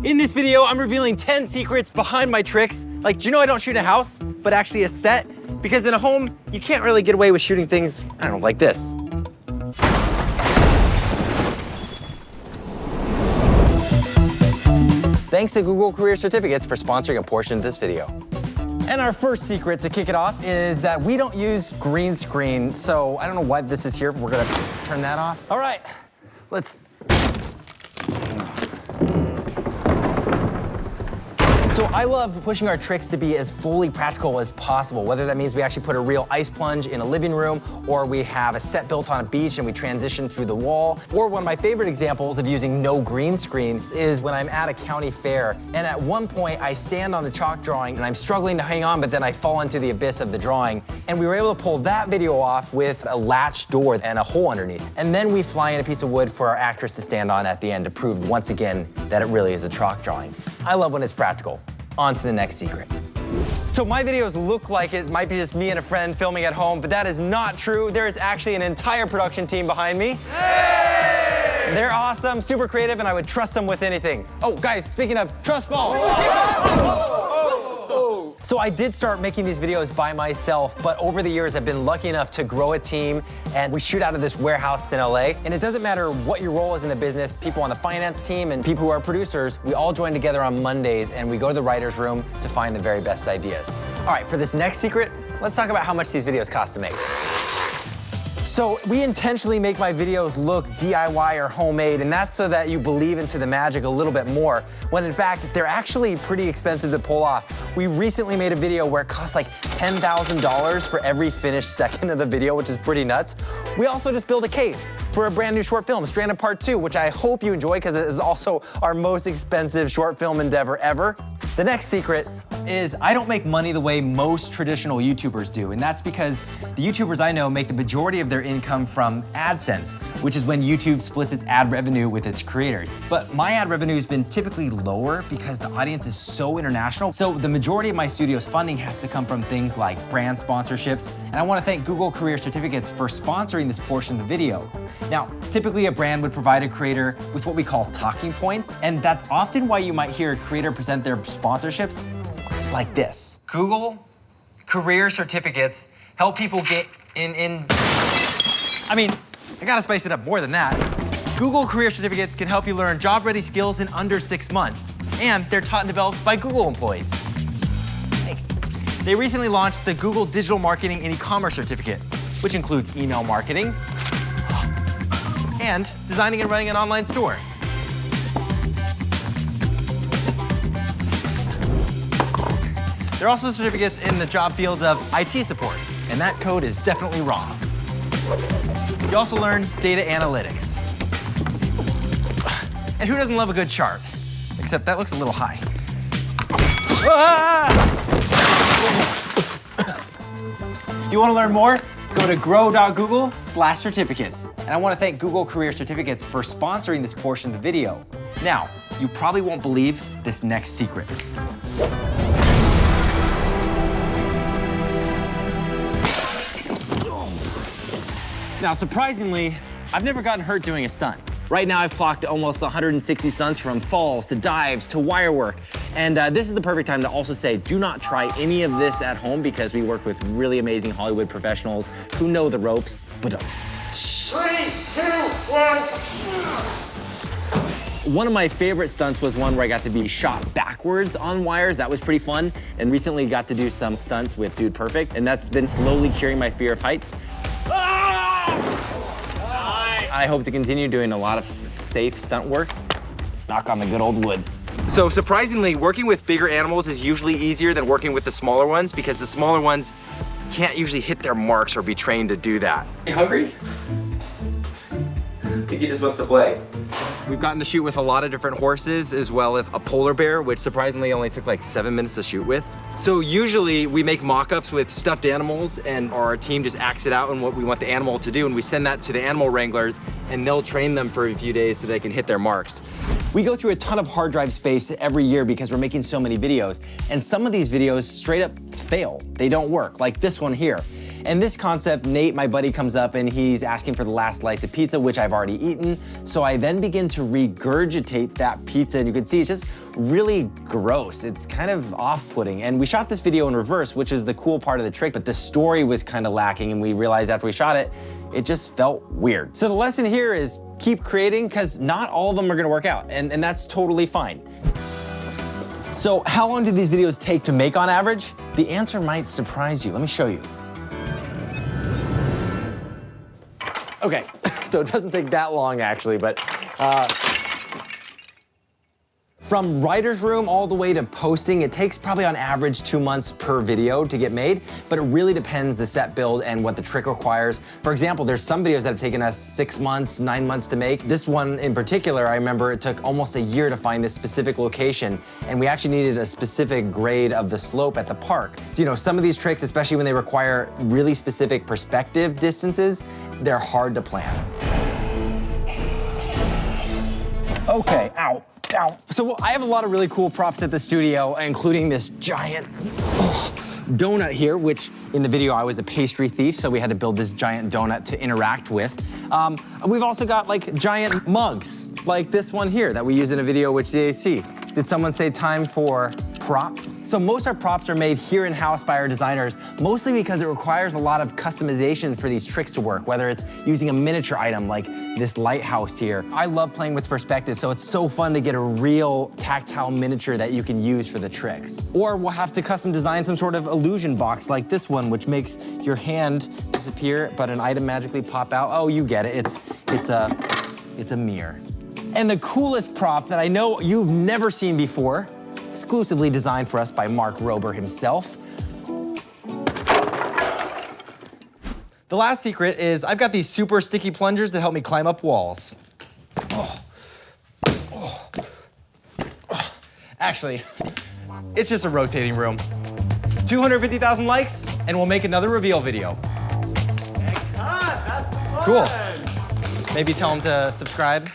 In this video, I'm revealing 10 secrets behind my tricks. Like, do you know I don't shoot a house, but actually a set? Because in a home, you can't really get away with shooting things, I don't know, like this. Thanks to Google Career Certificates for sponsoring a portion of this video. And our first secret to kick it off is that we don't use green screen. So I don't know why this is here. We're gonna turn that off. All right, let's. So I love pushing our tricks to be as fully practical as possible, whether that means we actually put a real ice plunge in a living room, or we have a set built on a beach and we transition through the wall. Or one of my favorite examples of using no green screen is when I'm at a county fair, and at one point I stand on the chalk drawing and I'm struggling to hang on, but then I fall into the abyss of the drawing. And we were able to pull that video off with a latch door and a hole underneath. And then we fly in a piece of wood for our actress to stand on at the end to prove once again that it really is a chalk drawing. I love when it's practical. On to the next secret. So my videos look like it might be just me and a friend filming at home, but that is not true. There is actually an entire production team behind me. Hey! They're awesome, super creative, and I would trust them with anything. Oh, guys, speaking of, trust fall. So I did start making these videos by myself, but over the years I've been lucky enough to grow a team, and we shoot out of this warehouse in LA. And it doesn't matter what your role is in the business, people on the finance team and people who are producers, we all join together on Mondays and we go to the writer's room to find the very best ideas. All right, for this next secret, let's talk about how much these videos cost to make. So we intentionally make my videos look DIY or homemade, and that's so that you believe into the magic a little bit more, when in fact, they're actually pretty expensive to pull off. We recently made a video where it costs like $10,000 for every finished second of the video, which is pretty nuts. We also just built a case for a brand new short film, Stranded Part 2, which I hope you enjoy because it is also our most expensive short film endeavor ever. The next secret is I don't make money the way most traditional YouTubers do, and that's because the YouTubers I know make the majority of their income from AdSense, which is when YouTube splits its ad revenue with its creators. But my ad revenue has been typically lower because the audience is so international. So the majority of my studio's funding has to come from things like brand sponsorships, and I want to thank Google Career Certificates for sponsoring this portion of the video. Now, typically a brand would provide a creator with what we call talking points, and that's often why you might hear a creator present their sponsorships like this. Google Career Certificates help people get I mean, I gotta spice it up more than that. Google Career Certificates can help you learn job-ready skills in under 6 months, and they're taught and developed by Google employees. Thanks. They recently launched the Google Digital Marketing and E-commerce Certificate, which includes email marketing and designing and running an online store. There are also certificates in the job fields of IT support, and that code is definitely wrong. You also learn data analytics. And who doesn't love a good chart? Except that looks a little high. Ah! You want to learn more? Go to grow.google/certificates. And I want to thank Google Career Certificates for sponsoring this portion of the video. Now, you probably won't believe this next secret. Now, surprisingly, I've never gotten hurt doing a stunt. Right now, I've clocked almost 160 stunts from falls to dives to wire work. And this is the perfect time to also say, do not try any of this at home because we work with really amazing Hollywood professionals who know the ropes. But 3, 2, 1. One of my favorite stunts was one where I got to be shot backwards on wires. That was pretty fun. And recently got to do some stunts with Dude Perfect, and that's been slowly curing my fear of heights. I hope to continue doing a lot of safe stunt work. Knock on the good old wood. So surprisingly, working with bigger animals is usually easier than working with the smaller ones because the smaller ones can't usually hit their marks or be trained to do that. You hungry? I think he just wants to play. We've gotten to shoot with a lot of different horses as well as a polar bear, which surprisingly only took like 7 minutes to shoot with. So usually we make mock-ups with stuffed animals and our team just acts it out on what we want the animal to do, and we send that to the animal wranglers and they'll train them for a few days so they can hit their marks. We go through a ton of hard drive space every year because we're making so many videos, and some of these videos straight up fail. They don't work, like this one here. And this concept, Nate, my buddy, comes up and he's asking for the last slice of pizza, which I've already eaten. So I then begin to regurgitate that pizza, and you can see it's just really gross. It's kind of off-putting. And we shot this video in reverse, which is the cool part of the trick, but the story was kind of lacking, and we realized after we shot it, it just felt weird. So the lesson here is keep creating, because not all of them are gonna work out, and that's totally fine. So how long do these videos take to make on average? The answer might surprise you. Let me show you. Okay, so it doesn't take that long actually, but from writer's room all the way to posting, it takes probably on average 2 months per video to get made, but it really depends the set build and what the trick requires. For example, there's some videos that have taken us 6 months, 9 months to make. This one in particular, I remember it took almost a year to find this specific location, and we actually needed a specific grade of the slope at the park. So, you know, some of these tricks, especially when they require really specific perspective distances, they're hard to plan. Okay, ow. So I have a lot of really cool props at the studio, including this giant donut here, which in the video I was a pastry thief, so we had to build this giant donut to interact with. We've also got like giant mugs, like this one here that we use in a video with JAC. Did someone say time for props? So most of our props are made here in-house by our designers, mostly because it requires a lot of customization for these tricks to work, whether it's using a miniature item like this lighthouse here. I love playing with perspective, so it's so fun to get a real tactile miniature that you can use for the tricks. Or we'll have to custom design some sort of illusion box like this one, which makes your hand disappear, but an item magically pop out. Oh, you get it, it's a mirror. And the coolest prop that I know you've never seen before, exclusively designed for us by Mark Rober himself. The last secret is I've got these super sticky plungers that help me climb up walls. Actually, it's just a rotating room. 250,000 likes, and we'll make another reveal video. That's the fun. Cool. Maybe tell them to subscribe.